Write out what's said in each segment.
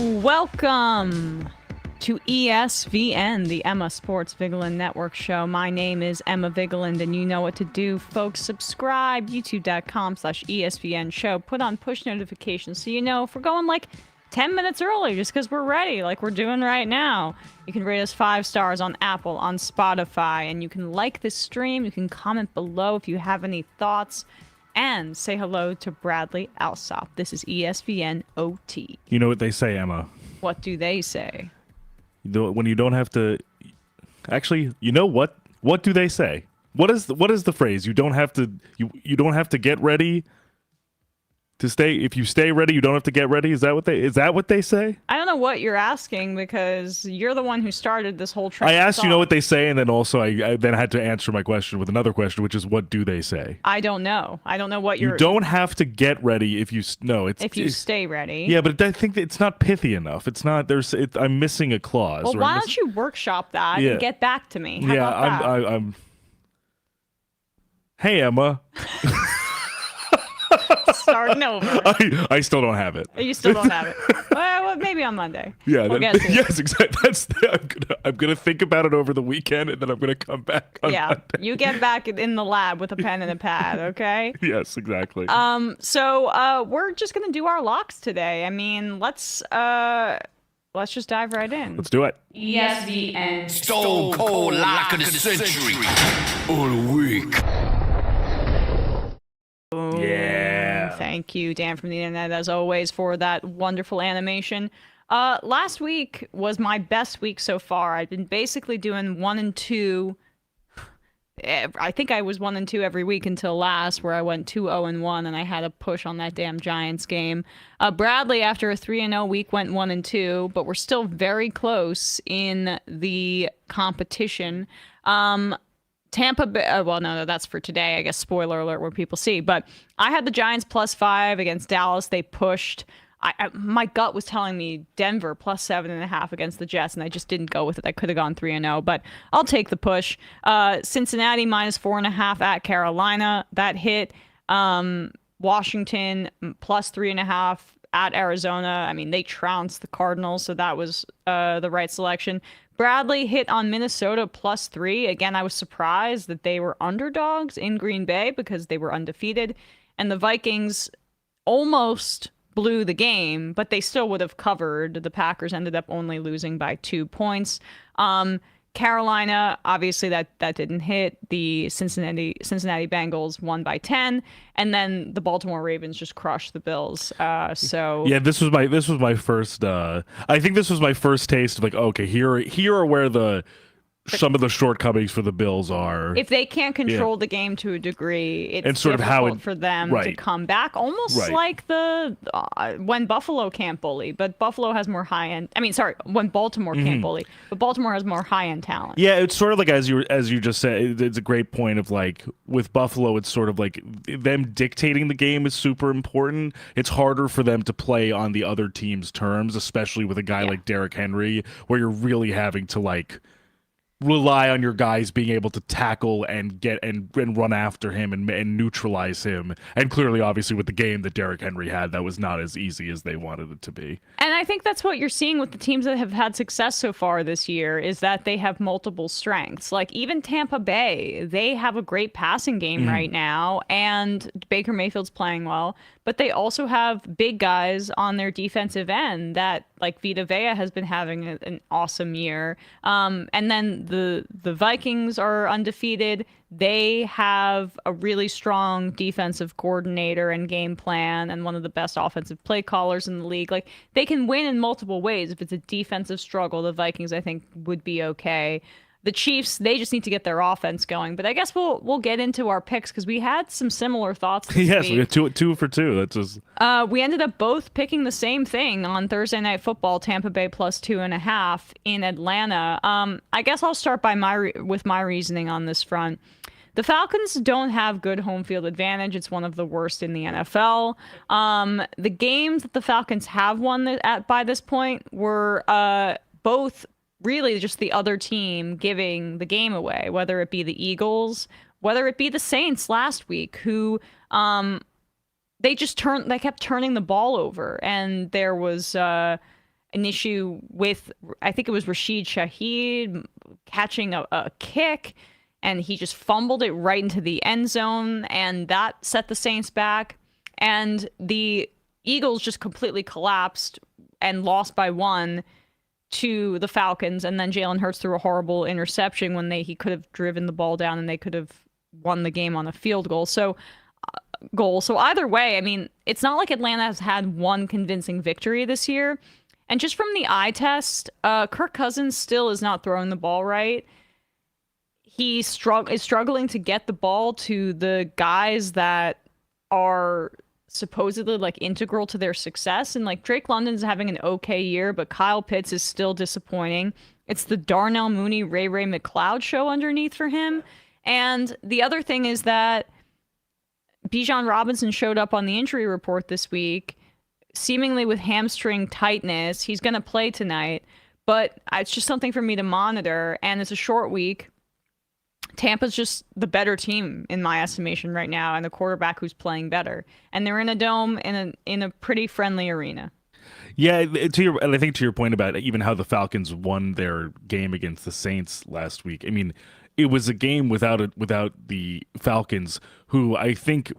Welcome to ESVN, the Emma Sports Vigilant Network show. My name is Emma Vigilant, and you know what to do, folks. Subscribe, youtube.com/ESVN show. Put on push notifications so you know if we're going like 10 minutes early just because we're ready, like we're doing right now. You can rate us 5 stars on Apple, on Spotify, and you can like this stream. You can comment below if you have any thoughts. And say hello to Bradley Alsop. This is ESVN OT. You know what they say, Emma? What do they say? When you don't have to... Actually, you know what? What do they say? What is the phrase? You don't have to... You don't have to get ready to stay. If you stay ready, you don't have to get ready. Is that what they say? I don't know what you're asking because you're the one who started this whole trend. I asked you know what they say, and then also I then had to answer my question with another question, which is what do they say? I don't know. I don't know what you're... You don't have to get ready if you... No, it's... If you stay ready. Yeah, but I think it's not pithy enough. It's not... I'm missing a clause. Well, why don't you workshop that and get back to me? How about that? I'm... Hey, Emma. Starting over. I still don't have it. You still don't have it. Well, maybe on Monday. Yeah. We'll get to it. Yes, exactly. I'm gonna think about it over the weekend, and then I'm gonna come back on Monday. You get back in the lab with a pen and a pad, okay? Yes, exactly. So we're just gonna do our locks today. I mean, let's just dive right in. Let's do it. ESVN Stone Cold Lock of the Century. All the week. Yeah. Thank you, Dan from the internet, as always, for that wonderful animation. Last week was my best week so far. I've been basically doing 1 and 2. I think I was 1 and 2 every week until last, where I went 2-0 and 1, and I had a push on that damn Giants game. Bradley, after a 3-0 week, went 1 and 2, but we're still very close in the competition. Tampa Bay, well, no, that's for today, I guess, spoiler alert, where people see. But I had the Giants +5 against Dallas. They pushed. My gut was telling me Denver +7.5 against the Jets, and I just didn't go with it. I could have gone 3-0, but I'll take the push. Cincinnati -4.5 at Carolina. That hit. Washington +3.5 at Arizona. I mean, they trounced the Cardinals, so that was the right selection. Bradley hit on Minnesota +3. Again, I was surprised that they were underdogs in Green Bay because they were undefeated. And the Vikings almost blew the game, but they still would have covered. The Packers ended up only losing by 2 points. Carolina, obviously that didn't hit. The Cincinnati Bengals won by 10, and then the Baltimore Ravens just crushed the Bills. So yeah, this was my first. I think this was my first taste of like, okay, here are where some of the shortcomings for the Bills are. If they can't control the game to a degree, it's and sort of how for them to come back. Almost like when Buffalo can't bully, but Buffalo has more high-end... I mean, sorry, when Baltimore can't bully, but Baltimore has more high-end talent. Yeah, it's sort of like, as you just said, it's a great point of like, with Buffalo, it's sort of like them dictating the game is super important. It's harder for them to play on the other team's terms, especially with a guy like Derrick Henry, where you're really having to like rely on your guys being able to tackle and get and run after him and neutralize him. And clearly, obviously, with the game that Derrick Henry had, that was not as easy as they wanted it to be. And I think that's what you're seeing with the teams that have had success so far this year, is that they have multiple strengths. Like even Tampa Bay, they have a great passing game right now, and Baker Mayfield's playing well. But they also have big guys on their defensive end that, like Vita Vea has been having an awesome year. And then the Vikings are undefeated. They have a really strong defensive coordinator and game plan and one of the best offensive play callers in the league. Like, they can win in multiple ways. If it's a defensive struggle, the Vikings, I think, would be okay. The Chiefs, they just need to get their offense going. But I guess we'll get into our picks because we had some similar thoughts this yes, week. we got two for two. That's just... we ended up both picking the same thing on Thursday Night Football, Tampa Bay +2.5 in Atlanta. I guess I'll start with my reasoning on this front. The Falcons don't have good home field advantage. It's one of the worst in the NFL. The games that the Falcons have won by this point were both really just the other team giving the game away, whether it be the Eagles, whether it be the Saints last week, who they kept turning the ball over. And there was, an issue with, I think it was Rashid Shaheed catching a kick, and he just fumbled it right into the end zone, and that set the Saints back. And the Eagles just completely collapsed and lost by 1 to the Falcons, and then Jalen Hurts threw a horrible interception when he could have driven the ball down and they could have won the game on a field goal. So either way, I mean, it's not like Atlanta has had one convincing victory this year. And just from the eye test, Kirk Cousins still is not throwing the ball right. He is struggling to get the ball to the guys that are supposedly like integral to their success, and like Drake London's having an okay year, but Kyle Pitts is still disappointing. It's the Darnell Mooney, Ray McLeod show underneath for him. And the other thing is that Bijan Robinson showed up on the injury report this week, seemingly with hamstring tightness. He's going to play tonight, but it's just something for me to monitor, and it's a short week. Tampa's just the better team in my estimation right now, and the quarterback who's playing better. And they're in a dome in a pretty friendly arena. Yeah, and I think to your point about even how the Falcons won their game against the Saints last week. I mean, it was a game without the Falcons, who I think,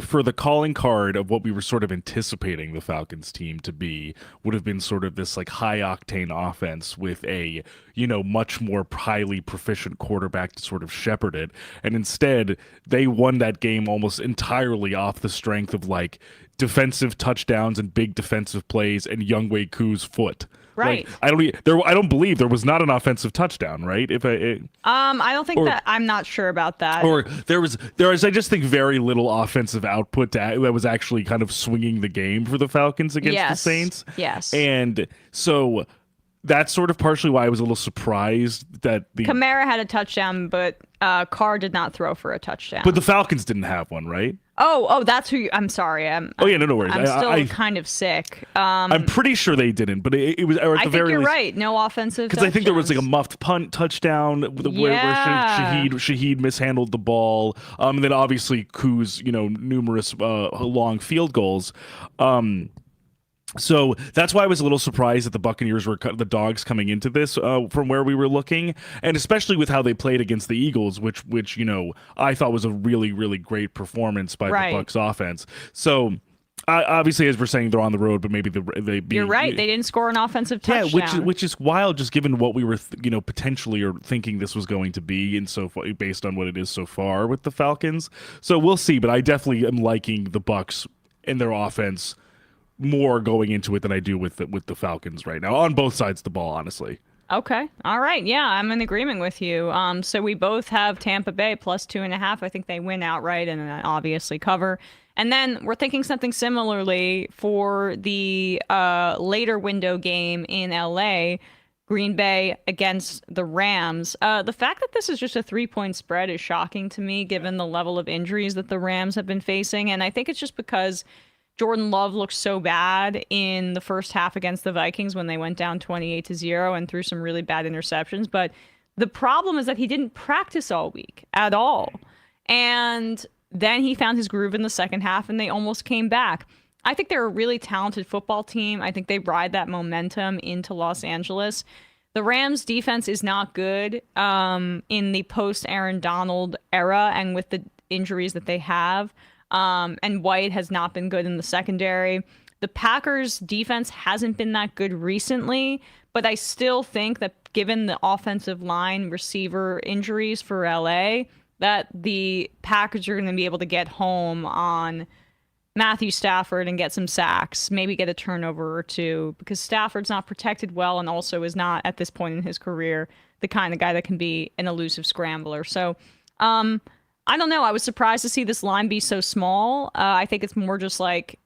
for the calling card of what we were sort of anticipating the Falcons team to be, would have been sort of this like high octane offense with a, much more highly proficient quarterback to sort of shepherd it. And instead, they won that game almost entirely off the strength of like defensive touchdowns and big defensive plays and Younghoe Koo's foot. Right. Like, I don't believe there was not an offensive touchdown, right? I don't think that. I'm not sure about that. Or there was I just think very little offensive output that was actually kind of swinging the game for the Falcons against the Saints. Yes. And so that's sort of partially why I was a little surprised that Kamara had a touchdown, but Carr did not throw for a touchdown. But the Falcons didn't have one, right? Oh, that's who. I'm sorry. No worries. I'm still kind of sick. I'm pretty sure they didn't, but it was. Or at I the think very you're least, right. No offensive. Because I think there was like a muffed punt touchdown where Shaheed mishandled the ball, and then obviously Koo's numerous long field goals. So that's why I was a little surprised that the Buccaneers were the dogs coming into this from where we were looking, and especially with how they played against the Eagles, which I thought was a really, really great performance by the Bucs offense. So obviously, as we're saying, they're on the road, but maybe you're right. They didn't score an offensive touchdown. Yeah, which is wild, just given what we were potentially or thinking this was going to be, and so far, based on what it is so far with the Falcons. So we'll see, but I definitely am liking the Bucs and their offense more going into it than I do with the Falcons right now, on both sides of the ball, honestly. Okay. All right. Yeah, I'm in agreement with you. So we both have Tampa Bay plus 2.5. I think they win outright and then obviously cover. And then we're thinking something similarly for the later window game in LA, Green Bay against the Rams. The fact that this is just a 3-point spread is shocking to me, given the level of injuries that the Rams have been facing. And I think it's just because Jordan Love looked so bad in the first half against the Vikings when they went down 28-0 and threw some really bad interceptions. But the problem is that he didn't practice all week at all. And then he found his groove in the second half and they almost came back. I think they're a really talented football team. I think they ride that momentum into Los Angeles. The Rams defense is not good in the post-Aaron Donald era and with the injuries that they have. And White has not been good in the secondary. The Packers defense hasn't been that good recently, but I still think that given the offensive line receiver injuries for LA, that the Packers are going to be able to get home on Matthew Stafford and get some sacks, maybe get a turnover or two, because Stafford's not protected well and also is not, at this point in his career, the kind of guy that can be an elusive scrambler. So, I don't know. I was surprised to see this line be so small. I think it's more just like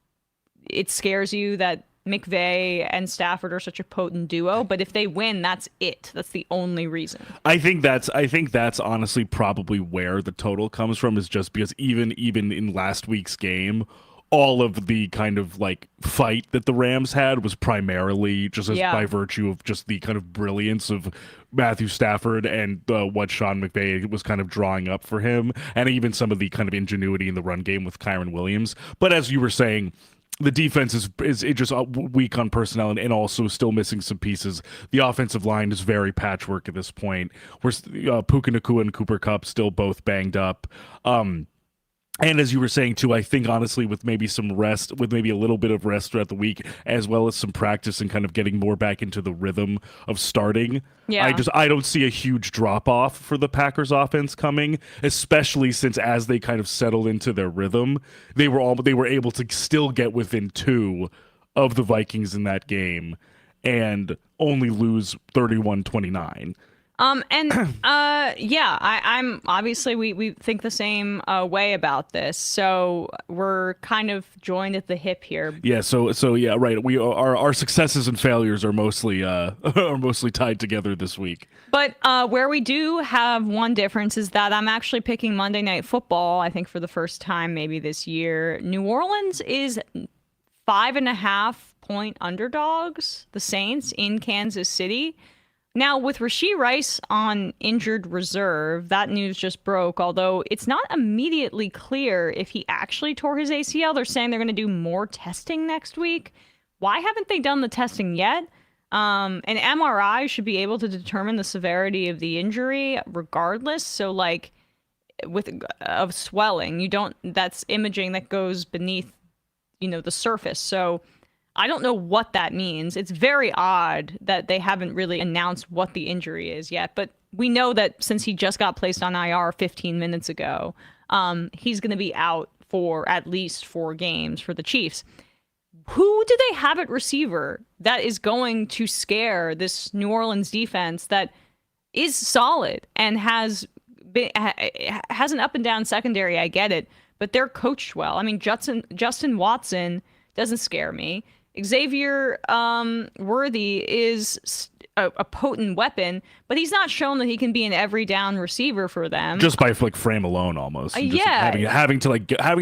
it scares you that McVay and Stafford are such a potent duo. But if they win, that's it. That's the only reason. I think that's honestly probably where the total comes from, is just because even in last week's game, all of the kind of like fight that the Rams had was primarily just by virtue of just the kind of brilliance of Matthew Stafford and what Sean McVay was kind of drawing up for him, and even some of the kind of ingenuity in the run game with Kyron Williams. But as you were saying, the defense is it just weak on personnel and also still missing some pieces. The offensive line is very patchwork at this point. We're Puka Nacua and Cooper Kupp still both banged up. And as you were saying too, I think honestly with maybe some rest, with maybe a little bit of rest throughout the week, as well as some practice and kind of getting more back into the rhythm of starting, Yeah. I don't see a huge drop off for the Packers offense coming, especially since as they kind of settled into their rhythm, they were able to still get within 2 of the Vikings in that game and only lose 31-29. And yeah, I'm obviously we think the same way about this, so we're kind of joined at the hip here. Yeah, so yeah, right. We our successes and failures are mostly are mostly tied together this week. But where we do have one difference is that I'm actually picking Monday Night Football. I think for the first time maybe this year, New Orleans is 5.5-point underdogs. The Saints in Kansas City. Now, with Rashee Rice on injured reserve, that news just broke, although it's not immediately clear if he actually tore his ACL. They're saying they're going to do more testing next week. Why haven't they done the testing yet? An MRI should be able to determine the severity of the injury regardless. So, like, of swelling, that's imaging that goes beneath, the surface. So I don't know what that means. It's very odd that they haven't really announced what the injury is yet. But we know that since he just got placed on IR 15 minutes ago, he's going to be out for at least 4 games for the Chiefs. Who do they have at receiver that is going to scare this New Orleans defense that is solid and has an up and down secondary? I get it, but they're coached well. I mean, Justin Watson doesn't scare me. Xavier Worthy is a potent weapon, but he's not shown that he can be an every down receiver for them. Just by like frame alone, almost. And just Yeah, having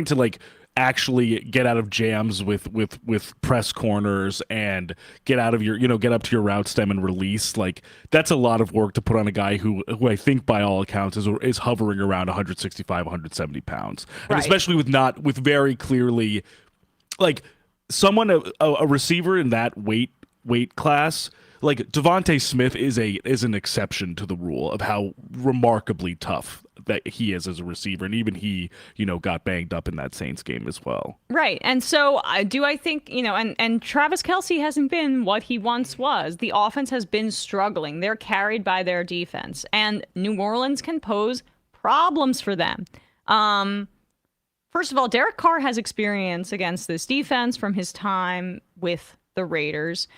to actually get out of jams with press corners and get out of your get up to your route stem and release. Like that's a lot of work to put on a guy who I think by all accounts is hovering around 165, 170 pounds, and right. especially with very clearly like. Someone a receiver in that weight class, like Devontae Smith is an exception to the rule of how remarkably tough that he is as a receiver, and even he got banged up in that Saints game as well. Right. And so I think, and Travis Kelce hasn't been what he once was. The offense has been struggling. They're carried by their defense, and New Orleans can pose problems for them. First of all, Derek Carr has experience against this defense from his time with the Raiders.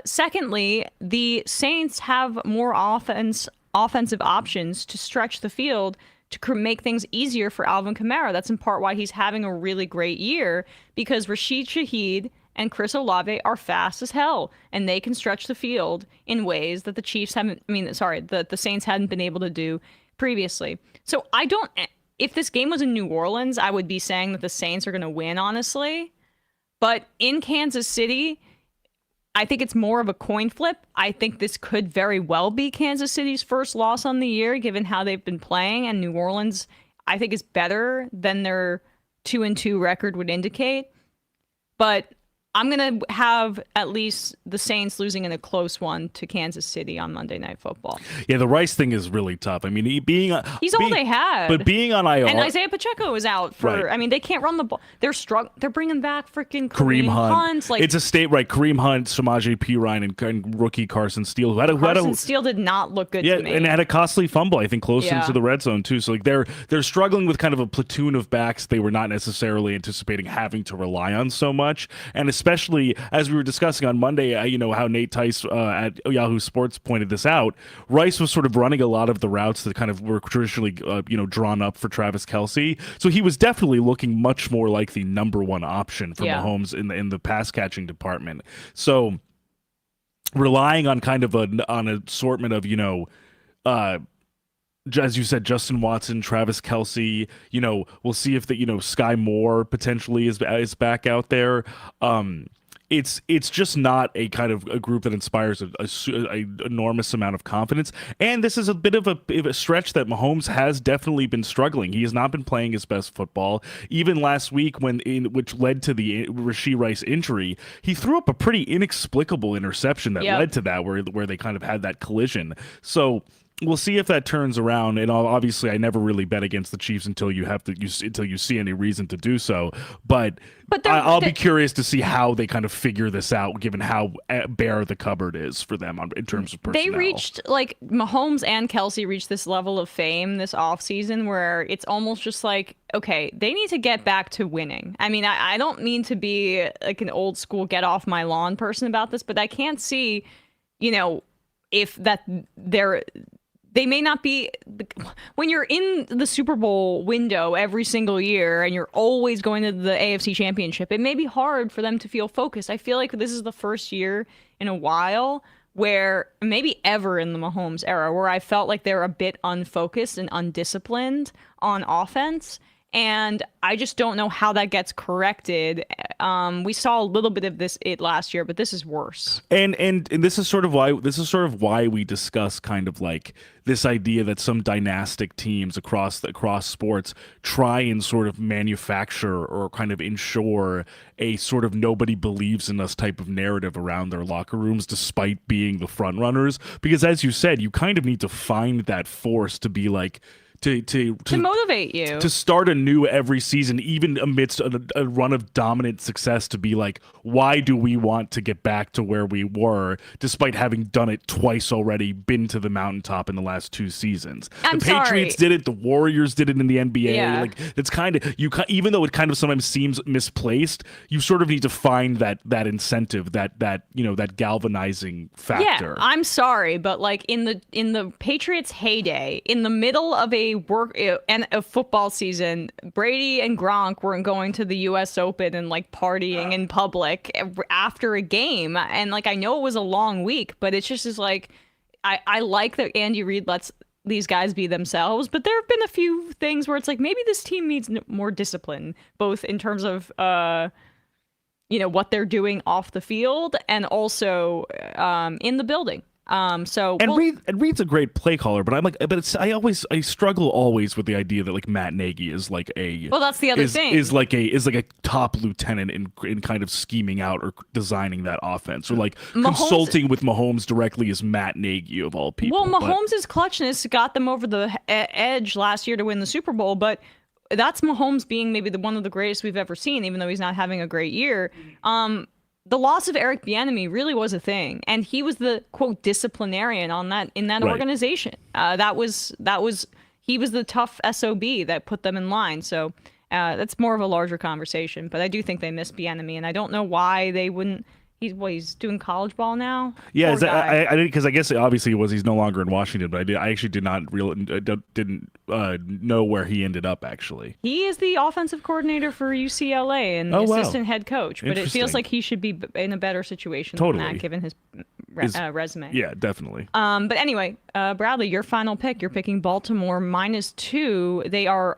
Secondly, the Saints have more offensive options to stretch the field to make things easier for Alvin Kamara. That's in part why he's having a really great year, because Rashid Shaheed and Chris Olave are fast as hell, and they can stretch the field in ways that the Saints hadn't been able to do previously. So if this game was in New Orleans, I would be saying that the Saints are going to win, honestly. But in Kansas City, I think it's more of a coin flip. I think this could very well be Kansas City's first loss on the year, given how they've been playing. And New Orleans, I think, is better than their 2-2 record would indicate. But I'm going to have at least the Saints losing in a close one to Kansas City on Monday Night Football. Yeah, the Rice thing is really tough. I mean, he's all they had. But being on IR, and Isaiah Pacheco is out for. Right. I mean, they can't run the ball. They're bringing back freaking Kareem Hunt. It's a state, right? Kareem Hunt, Samaje Perine, and rookie Carson Steele. Carson Steele did not look good to me. And had a costly fumble, I think, close into the red zone too. So like they're struggling with kind of a platoon of backs they were not necessarily anticipating having to rely on so much, and especially as we were discussing on Monday, how Nate Tice at Yahoo Sports pointed this out. Rice was sort of running a lot of the routes that kind of were traditionally, drawn up for Travis Kelce. So he was definitely looking much more like the number one option for Mahomes in the pass catching department. So relying on kind of an assortment of, as you said, Justin Watson, Travis Kelce, we'll see if Sky Moore potentially is back out there. it's just not a kind of a group that inspires a enormous amount of confidence. And this is a bit of a stretch that Mahomes has definitely been struggling. He has not been playing his best football. Even last week, which led to the Rashee Rice injury, he threw up a pretty inexplicable interception that led to that, where they kind of had that collision. So we'll see if that turns around. And obviously, I never really bet against the Chiefs until you see any reason to do so. But I'll be curious to see how they kind of figure this out, given how bare the cupboard is for them in terms of personnel. They reached, like, Mahomes and Kelsey reached this level of fame this offseason where it's almost just like, okay, they need to get back to winning. I mean, I don't mean to be like an old school get off my lawn person about this, but I can't see, if that they may not be, when you're in the Super Bowl window every single year and you're always going to the AFC Championship, it may be hard for them to feel focused. I feel like this is the first year in a while where, maybe ever in the Mahomes era, where I felt like they're a bit unfocused and undisciplined on offense. And I just don't know how that gets corrected. We saw a little bit of this last year, but this is worse. And this is sort of why we discuss kind of like this idea that some dynastic teams across sports try and sort of manufacture or kind of ensure a sort of nobody believes in us type of narrative around their locker rooms, despite being the front runners. Because as you said, you kind of need to find that force to be like, to motivate you to start anew every season, even amidst a run of dominant success, to be like, why do we want to get back to where we were, despite having done it twice already, been to the mountaintop in the last 2 seasons? The Patriots did it, the Warriors did it in the NBA. Yeah. Like, it's kind of, even though it kind of sometimes seems misplaced, you sort of need to find that incentive, that galvanizing factor. Yeah, I'm sorry, but like in the Patriots' heyday, in the middle of a football season, Brady and Gronk weren't going to the U.S. Open and like partying in public after a game. And like, I know it was a long week, but it's just is like, I like that Andy Reid lets these guys be themselves, but there have been a few things where it's like, maybe this team needs more discipline, both in terms of what they're doing off the field and also in the building. Reed's a great play caller, but I'm like, I struggle always with the idea that like Matt Nagy is like that's the other thing, is like a top lieutenant in kind of scheming out or designing that offense, or like consulting with Mahomes directly as Matt Nagy of all people. Well, Mahomes' clutchness got them over the edge last year to win the Super Bowl, but that's Mahomes being maybe one of the greatest we've ever seen, even though he's not having a great year. The loss of Eric Bieniemy really was a thing, and he was the quote disciplinarian in that organization. He was the tough SOB that put them in line. So that's more of a larger conversation. But I do think they miss Bieniemy, and I don't know why they wouldn't. He's doing college ball now. Yeah, I didn't, because I guess obviously he's no longer in Washington, but I actually didn't know where he ended up actually. He is the offensive coordinator for UCLA and assistant head coach, but it feels like he should be in a better situation than that given his resume. Yeah, definitely. But anyway, Bradley, your final pick. You're picking Baltimore -2. They are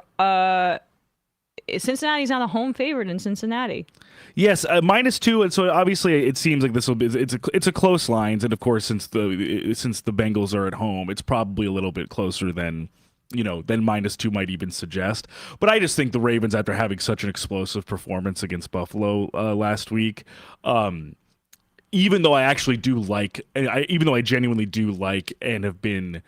Cincinnati's not a home favorite in Cincinnati. Yes, -2, and so obviously it seems like it's a close lines, and of course since the Bengals are at home, it's probably a little bit closer than -2 might even suggest. But I just think the Ravens, after having such an explosive performance against Buffalo last week, even though I genuinely do like and have been.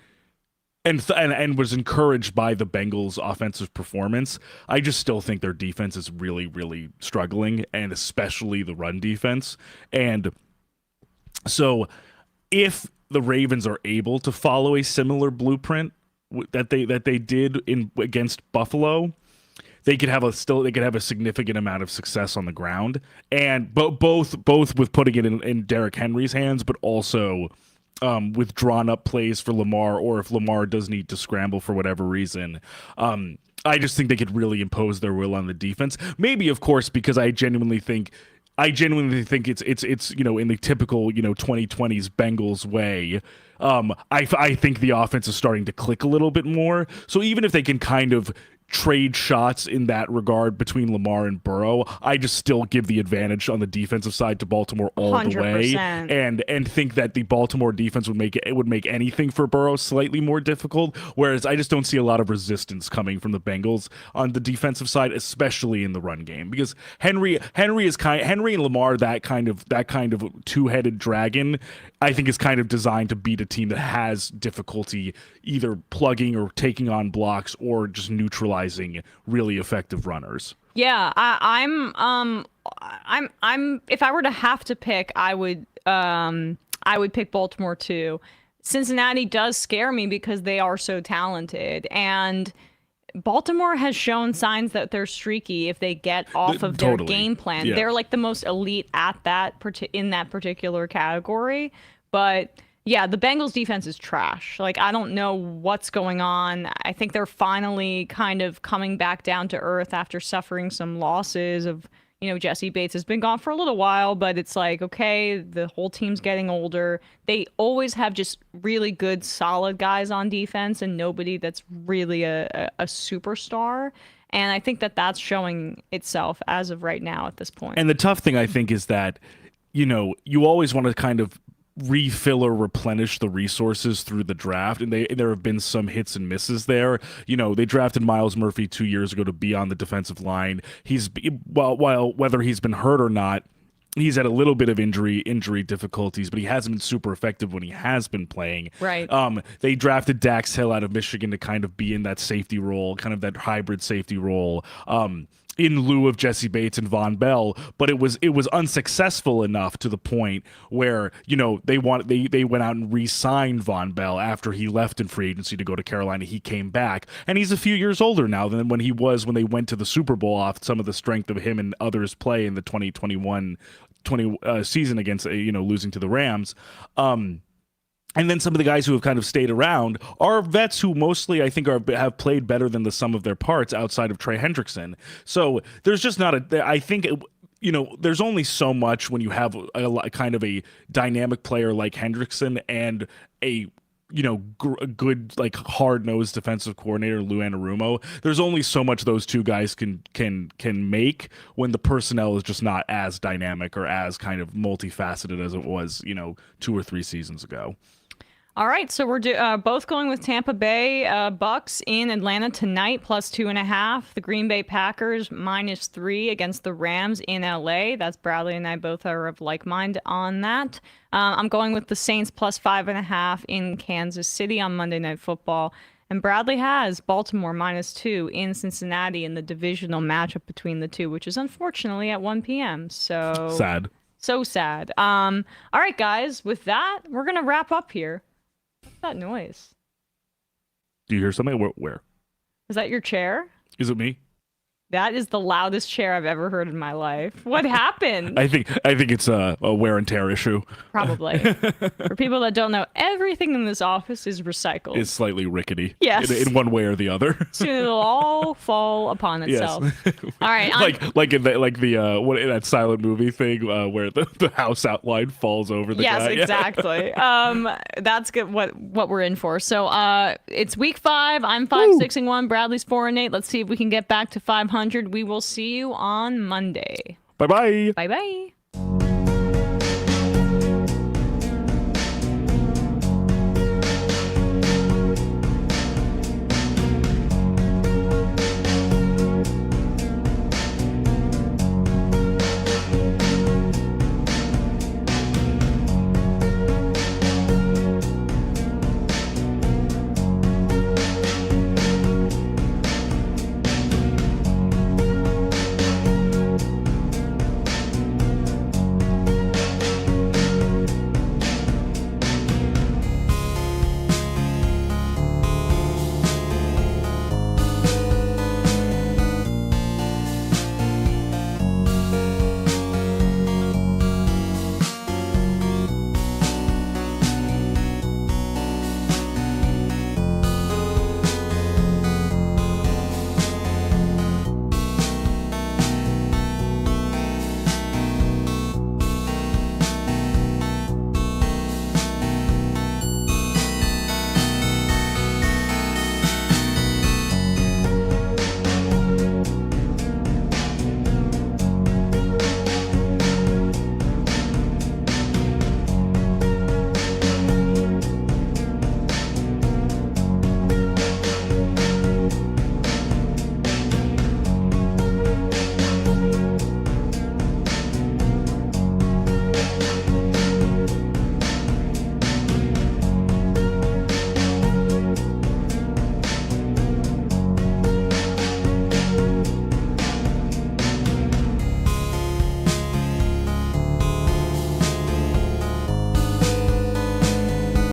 And was encouraged by the Bengals' offensive performance, I just still think their defense is really, really struggling, and especially the run defense. And so if the Ravens are able to follow a similar blueprint that they did against Buffalo, they could have a significant amount of success on the ground, and both with putting it in Derrick Henry's hands, but also with drawn up plays for Lamar, or if Lamar does need to scramble for whatever reason. I just think they could really impose their will on the defense. Maybe, of course, because I genuinely think it's in the typical 2020s Bengals way. I think the offense is starting to click a little bit more. So even if they can kind of trade shots in that regard between Lamar and Burrow, I just still give the advantage on the defensive side to Baltimore all the way, 100%. and think that the Baltimore defense would make anything for Burrow slightly more difficult. Whereas I just don't see a lot of resistance coming from the Bengals on the defensive side, especially in the run game, because Henry and Lamar, that kind of two-headed dragon, I think is kind of designed to beat a team that has difficulty either plugging or taking on blocks or just neutralizing really effective runners. Yeah, I'm if I were to have to pick, I would pick Baltimore too. Cincinnati does scare me because they are so talented, and Baltimore has shown signs that they're streaky if they get off of their game plan. Yeah. They're like the most elite at that in that particular category. But yeah, the Bengals defense is trash. Like, I don't know what's going on. I think they're finally kind of coming back down to earth after suffering some losses of, Jesse Bates has been gone for a little while, but it's like, okay, the whole team's getting older. They always have just really good, solid guys on defense and nobody that's really a superstar. And I think that that's showing itself as of right now at this point. And the tough thing, I think, is that, you always want to kind of refill or replenish the resources through the draft, and there have been some hits and misses there. They drafted Myles Murphy 2 years ago to be on the defensive line. While whether he's been hurt or not, he's had a little bit of injury difficulties, but he hasn't been super effective when he has been playing. Right. They drafted Dax Hill out of Michigan to kind of be in that safety role, kind of that hybrid safety role. In lieu of Jesse Bates and Von Bell, but it was unsuccessful enough to the point where they went out and re-signed Von Bell after he left in free agency to go to Carolina. He came back, and he's a few years older now than when they went to the Super Bowl off some of the strength of him and others' play in the 2021 season against losing to the Rams. And then some of the guys who have kind of stayed around are vets who mostly, I think, have played better than the sum of their parts outside of Trey Hendrickson. So there's just not I think, there's only so much when you have a kind of a dynamic player like Hendrickson and a good, like, hard-nosed defensive coordinator, Lou Anarumo. There's only so much those two guys can make when the personnel is just not as dynamic or as kind of multifaceted as it was, 2 or 3 seasons ago. All right, so we're both going with Tampa Bay Bucks in Atlanta tonight, +2.5. The Green Bay Packers -3 against the Rams in LA. That's Bradley and I both are of like mind on that. I'm going with the Saints +5.5 in Kansas City on Monday Night Football. And Bradley has Baltimore -2 in Cincinnati in the divisional matchup between the two, which is unfortunately at 1 p.m. So sad. So sad. All right, guys, with that, we're going to wrap up here. What's that noise? Do you hear something? Where? Is that your chair? Is it me? That is the loudest chair I've ever heard in my life. What happened? I think it's a wear and tear issue. Probably. For people that don't know, everything in this office is recycled. It's slightly rickety. Yes. In one way or the other. Soon it'll all fall upon itself. Yes. All right. like in that silent movie thing where the house outline falls over the guy. Yes, exactly. That's good. What we're in for. So it's week 5. I'm 5-6-1. Bradley's 4-8. Let's see if we can get back to 500. We will see you on Monday. Bye bye. Bye bye.